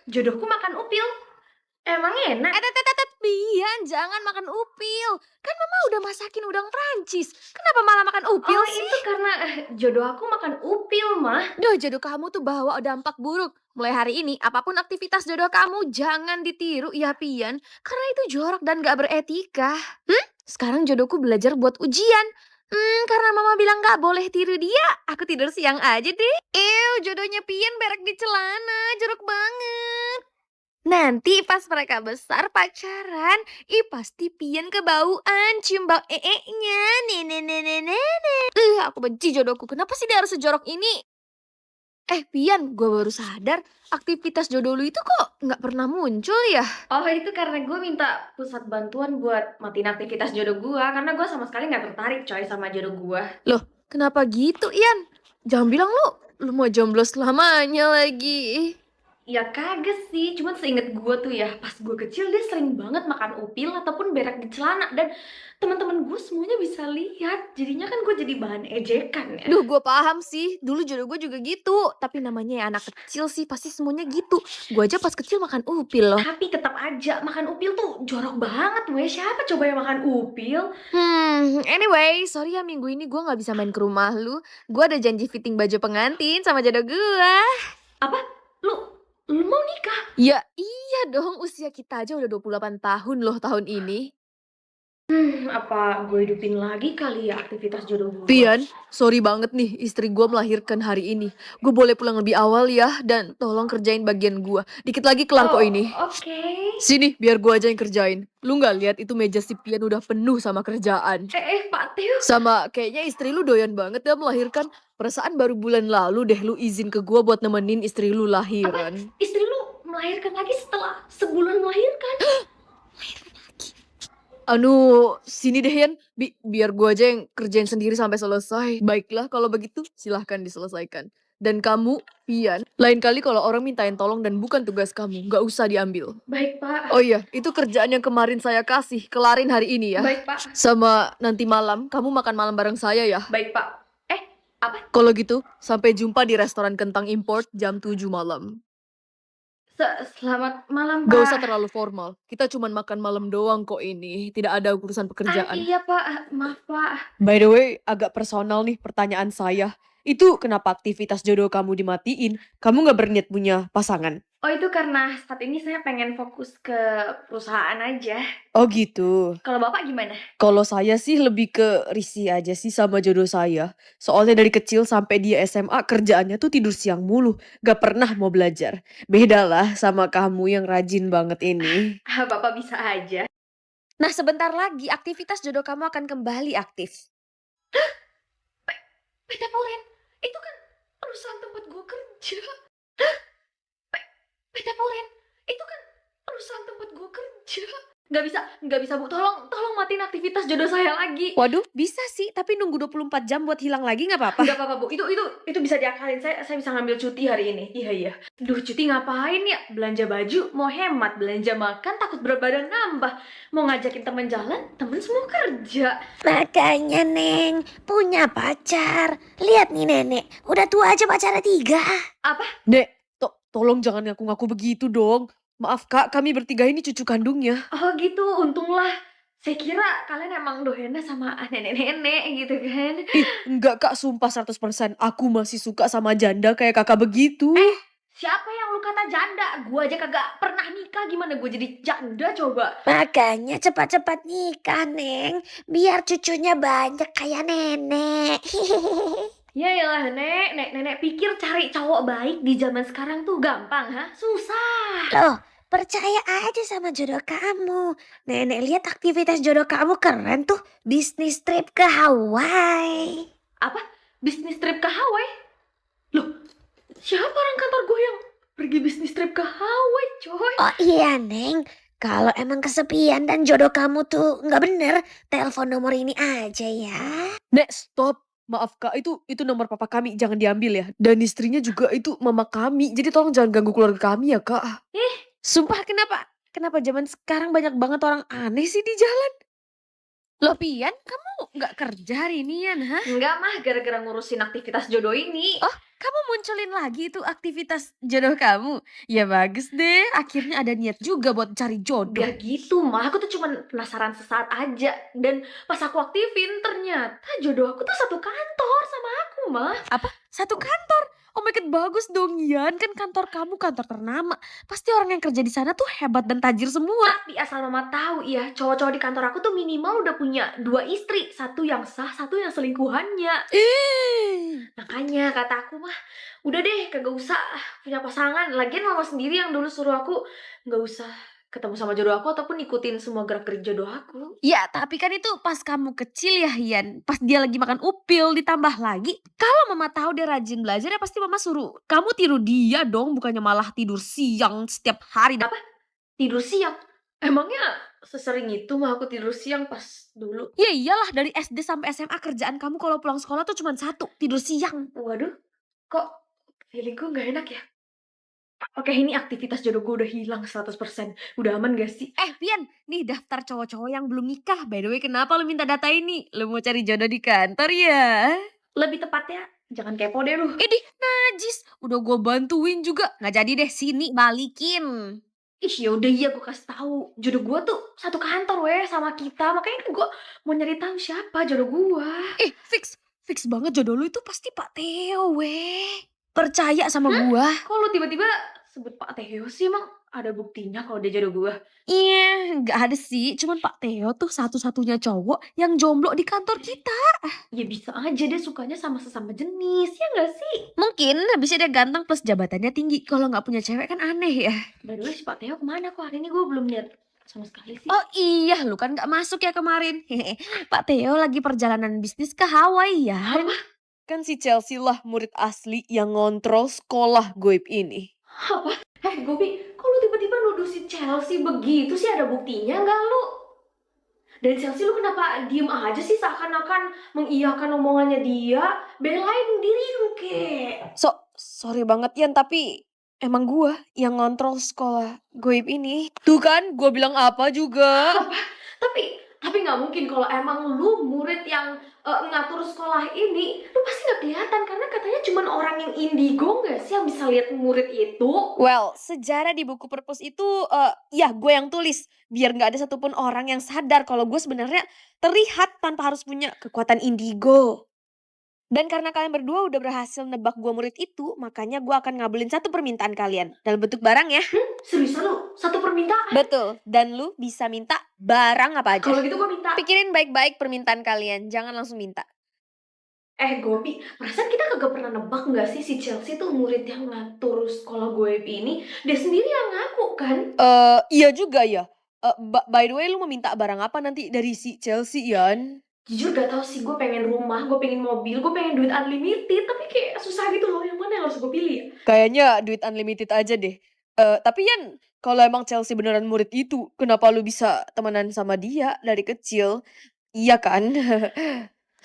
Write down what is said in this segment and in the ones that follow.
Jodohku makan upil. Emang enak? Pian, jangan makan upil. Kan mama udah masakin udang Prancis. Kenapa malah makan upil Oh, sih? itu karena jodoh aku makan upil, Mah. Duh, jodoh kamu tuh bawa dampak buruk. Mulai hari ini, apapun aktivitas jodoh kamu, jangan ditiru ya Pian. Karena itu jorok dan gak beretika. Sekarang jodohku belajar buat ujian. Karena mama bilang gak boleh tiru dia, aku tidur siang aja deh. Jodohnya Pian berak di celana, jorok banget. Nanti pas mereka besar pacaran, pasti Pian kebauan, cium bau nya. Aku benci jodohku. Kenapa sih dia harus sejorok ini? Pian, gue baru sadar aktivitas jodoh lu itu kok nggak pernah muncul ya? Oh, itu karena gue minta pusat bantuan buat matiin aktivitas jodoh gue. Karena gue sama sekali nggak tertarik coy sama jodoh gue. Loh, kenapa gitu, Ian? Jangan bilang lu mau jomblo selamanya lagi. Ya kagak sih, cuman seinget gue tuh ya, pas gue kecil dia sering banget makan upil ataupun berak di celana. Dan teman-teman gue semuanya bisa lihat, jadinya kan gue jadi bahan ejekan ya. Duh, gue paham sih. Dulu jodoh gue juga gitu. Tapi namanya ya anak kecil sih, pasti semuanya gitu. Gue aja pas kecil makan upil loh. Tapi tetap aja makan upil tuh jorok banget weh. Siapa coba yang makan upil? Anyway, sorry ya minggu ini gue nggak bisa main ke rumah lu. Gue ada janji fitting baju pengantin sama jodoh gue. Apa? Lu mau nikah? Ya iya dong, usia kita aja udah 28 tahun loh tahun ini. Apa gue hidupin lagi kali ya aktivitas jodoh gue? Pian, sorry banget nih, istri gue melahirkan hari ini. Gue boleh pulang lebih awal ya, dan tolong kerjain bagian gue. Dikit lagi kelar kok ini. Oke. Sini, biar gue aja yang kerjain. Lu nggak lihat itu meja si Pian udah penuh sama kerjaan. Pak Teo. Sama kayaknya istri lu doyan banget ya melahirkan. Perasaan baru bulan lalu deh lu izin ke gue buat nemenin istri lu lahiran. Istri lu melahirkan lagi setelah sebulan melahirkan? Sini deh Yan, biar gue aja yang kerjain sendiri sampai selesai. Baiklah kalau begitu, silahkan diselesaikan. Dan kamu, Pian, lain kali kalau orang mintain tolong dan bukan tugas kamu, gak usah diambil. Baik, Pak. Oh iya, itu kerjaan yang kemarin saya kasih, kelarin hari ini ya. Baik, Pak. Sama nanti malam, kamu makan malam bareng saya ya. Baik, Pak. Apa? Kalau gitu, sampai jumpa di restoran kentang import jam 7 malam. Selamat malam, Pak. Gak usah terlalu formal, kita cuma makan malam doang kok ini, tidak ada urusan pekerjaan. Iya, Pak. Maaf, Pak. By the way, agak personal nih pertanyaan saya. Itu kenapa aktivitas jodoh kamu dimatiin? Kamu gak berniat punya pasangan? Oh, itu karena saat ini saya pengen fokus ke perusahaan aja. Oh gitu. Kalau Bapak gimana? Kalau saya sih lebih ke risih aja sih sama jodoh saya. Soalnya dari kecil sampai dia SMA kerjaannya tuh tidur siang mulu. Gak pernah mau belajar. Beda lah sama kamu yang rajin banget ini. Bapak bisa aja. Nah sebentar lagi aktivitas jodoh kamu akan kembali aktif. PT Polen, itu kan perusahaan tempat gue kerja. PT Polen, itu kan perusahaan tempat gue kerja. Nggak bisa Bu, tolong matiin aktivitas jodoh saya lagi. Waduh, bisa sih, tapi nunggu 24 jam buat hilang lagi nggak apa-apa. Nggak apa-apa Bu, itu bisa diakalin. Saya bisa ngambil cuti hari ini. Iya. Duh, cuti ngapain ya? Belanja baju, mau hemat, belanja makan, takut berat badan nambah. Mau ngajakin temen jalan, temen semua kerja. Makanya Neng, punya pacar. Lihat nih nenek, udah tua aja pacarnya 3. Apa? Dek, tolong jangan ngaku-ngaku begitu dong. Maaf kak, kami bertiga ini cucu kandungnya. Oh gitu, untunglah. Saya kira kalian emang doyannya sama nenek-nenek gitu kan. Enggak kak, sumpah 100%. Aku masih suka sama janda kayak kakak begitu. Siapa yang lu kata janda? Gua aja kagak pernah nikah, gimana gue jadi janda coba? Makanya cepat-cepat nikah Neng, biar cucunya banyak kayak nenek. Ya iyalah nenek pikir cari cowok baik di zaman sekarang tuh gampang, ha? Susah. Loh, percaya aja sama jodoh kamu. Nenek lihat aktivitas jodoh kamu keren tuh, bisnis trip ke Hawaii. Apa? Bisnis trip ke Hawaii? Loh, siapa orang kantor gue yang pergi bisnis trip ke Hawaii, coy? Oh iya Neng, kalau emang kesepian dan jodoh kamu tuh nggak bener, telepon nomor ini aja ya. Nek, stop. Maaf kak, itu nomor papa kami, jangan diambil ya. Dan istrinya juga itu mama kami, jadi tolong jangan ganggu keluarga kami ya kak. Sumpah kenapa zaman sekarang banyak banget orang aneh sih di jalan? Loh Pian, kamu nggak kerja hari ini Yan, hah? Enggak mah, gara-gara ngurusin aktivitas jodoh ini. Oh, kamu munculin lagi itu aktivitas jodoh kamu? Ya bagus deh, akhirnya ada niat juga buat cari jodoh. Gak gitu mah, aku tuh cuman penasaran sesaat aja. Dan pas aku aktifin, ternyata jodoh aku tuh satu kantor sama aku mah. Apa? Satu kantor? Oh my god, bagus dong Yan, kan kantor kamu kantor ternama. Pasti orang yang kerja di sana tuh hebat dan tajir semua. Tapi asal mama tahu ya, cowok-cowok di kantor aku tuh minimal udah punya 2 istri. Satu yang sah, satu yang selingkuhannya. Makanya kata aku mah, udah deh kagak usah punya pasangan. Lagian mama sendiri yang dulu suruh aku gak usah ketemu sama jodoh aku ataupun ikutin semua gerak-gerik jodoh aku. Ya, tapi kan itu pas kamu kecil ya, Yan. Pas dia lagi makan upil, ditambah lagi. Kalau mama tahu dia rajin belajar, ya pasti mama suruh kamu tiru dia dong, bukannya malah tidur siang setiap hari. Apa? Tidur siang? Emangnya sesering itu mah aku tidur siang pas dulu? Ya iyalah, dari SD sampai SMA kerjaan kamu kalau pulang sekolah tuh cuma satu, tidur siang. Waduh, kok feelingku gak enak ya? Oke, ini aktivitas jodoh gue udah hilang 100%. Udah aman gak sih? Pian, nih daftar cowok-cowok yang belum nikah. By the way, kenapa lu minta data ini? Lu mau cari jodoh di kantor ya? Lebih tepatnya, jangan kepo deh lu. Idih, najis. Udah gue bantuin juga. Nggak jadi deh, sini balikin. Ih yaudah iya gue kasih tahu. Jodoh gue tuh satu kantor weh sama kita. Makanya kan gue mau nyari tahu siapa jodoh gue. Fix. Fix banget jodoh lu itu pasti Pak Theo, weh. Percaya sama gua. Kok lu tiba-tiba sebut Pak Theo sih, emang ada buktinya kalau dia jodoh gue? Iya, nggak ada sih. Cuman Pak Theo tuh satu-satunya cowok yang jomblo di kantor kita. Ya bisa aja dia sukanya sama sesama jenis, ya gak sih? Mungkin habisnya dia ganteng plus jabatannya tinggi. Kalau nggak punya cewek kan aneh ya. By the way, si Pak Theo kemana kok hari ini gue belum lihat sama sekali sih. Oh iya, lu kan nggak masuk ya kemarin. Pak Theo lagi perjalanan bisnis ke Hawaii ya. Kan si Chelsea lah murid asli yang ngontrol sekolah goib ini. Apa? Gobi, kok lu tiba-tiba nuduh si Chelsea begitu sih? Ada buktinya nggak lu? Dan Chelsea lu kenapa diem aja sih seakan-akan mengiyakan omongannya dia? Belain diri lu kek. Sorry banget Yan, tapi emang gua yang ngontrol sekolah goib ini. Tuh kan, gua bilang apa juga. Tapi nggak mungkin kalau emang lu murid yang ngatur sekolah ini, lu pasti nggak kelihatan karena katanya cuma orang yang indigo nggak sih yang bisa lihat murid itu? Well, sejarah di buku perpus itu ya gue yang tulis biar nggak ada satupun orang yang sadar kalau gue sebenarnya terlihat tanpa harus punya kekuatan indigo. Dan karena kalian berdua udah berhasil nebak gue murid itu, makanya gue akan ngabulin satu permintaan kalian dalam bentuk barang ya. Seriusan lu? Satu permintaan? Betul. Dan lu bisa minta barang apa aja. Kalau gitu gue minta. Pikirin baik-baik permintaan kalian, jangan langsung minta. Gobi, perasaan kita kagak pernah nebak nggak sih si Chelsea tuh murid yang ngatur sekolah gue ini? Dia sendiri yang ngaku kan? Iya juga ya. By the way, lu mau minta barang apa nanti dari si Chelsea, Yan? Jujur gak tau sih, gue pengen rumah, gue pengen mobil, gue pengen duit unlimited. Tapi kayak susah gitu loh, yang mana yang harus gue pilih ya? Kayaknya duit unlimited aja deh. Tapi Yan, kalau emang Chelsea beneran murid itu, kenapa lu bisa temenan sama dia dari kecil? Iya kan?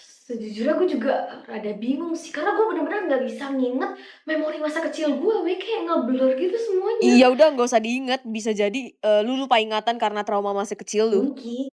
Sejujurnya gue juga rada bingung sih, karena gue bener-bener gak bisa nginget memori masa kecil gue kayak ngeblur gitu semuanya. Iya udah nggak usah diinget, bisa jadi lu lupa ingatan karena trauma masa kecil lu. Mungkin.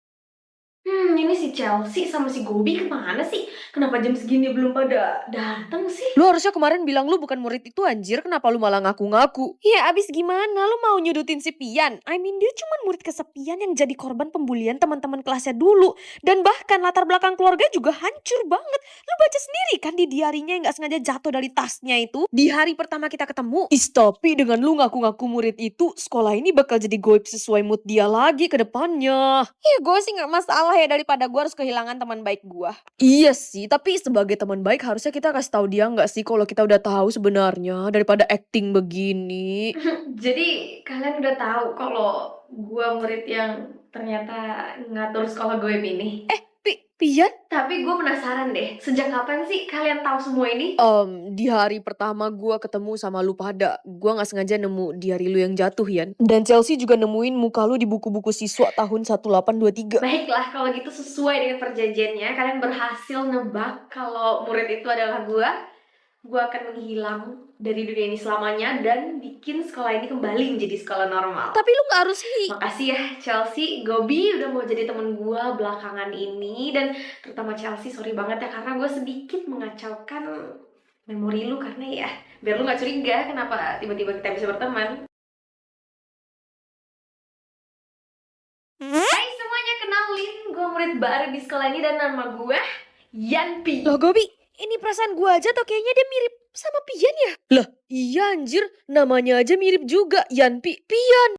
Ini si Chelsea sama si Gobi kemana sih? Kenapa jam segini belum pada datang sih? Lu harusnya kemarin bilang lu bukan murid itu anjir, kenapa lu malah ngaku-ngaku? Ya abis gimana, lu mau nyudutin si Pian? I mean dia cuma murid kesepian yang jadi korban pembulian teman-teman kelasnya dulu. Dan bahkan latar belakang keluarga juga hancur banget. Lu baca sendiri kan di diarinya yang gak sengaja jatuh dari tasnya itu. Di hari pertama kita ketemu. Tapi dengan lu ngaku-ngaku murid itu, sekolah ini bakal jadi goib sesuai mood dia lagi ke depannya. Ya gue sih gak masalah ya daripada gue harus kehilangan teman baik gue. Iya sih, tapi sebagai teman baik harusnya kita kasih tahu dia nggak sih kalau kita udah tahu sebenarnya daripada acting begini. Jadi kalian udah tahu kalau gue murid yang ternyata ngatur sekolah gue ini? Pian? Tapi gue penasaran deh, sejak kapan sih kalian tahu semua ini? Di hari pertama gue ketemu sama lu pada, gue nggak sengaja nemu diary lu yang jatuh Yan. Dan Chelsea juga nemuin muka lu di buku-buku siswa tahun 1823. Baiklah, kalau gitu sesuai dengan perjanjiannya, kalian berhasil nebak kalau murid itu adalah gue. gue akan menghilang dari dunia ini selamanya dan bikin sekolah ini kembali menjadi sekolah normal. Tapi lu gak harus Makasih ya Chelsea, Gobi udah mau jadi temen gue belakangan ini. Dan terutama Chelsea, sorry banget ya karena gue sedikit mengacaukan memori lu. Karena ya, biar lu gak curiga kenapa tiba-tiba kita bisa berteman. Hai semuanya, kenalin, gue murid baru di sekolah ini dan nama gue Yanpi. Loh Gobi, ini perasaan gua aja tuh kayaknya dia mirip sama Pian ya? Lah iya anjir, namanya aja mirip juga, Yanpi, Pian.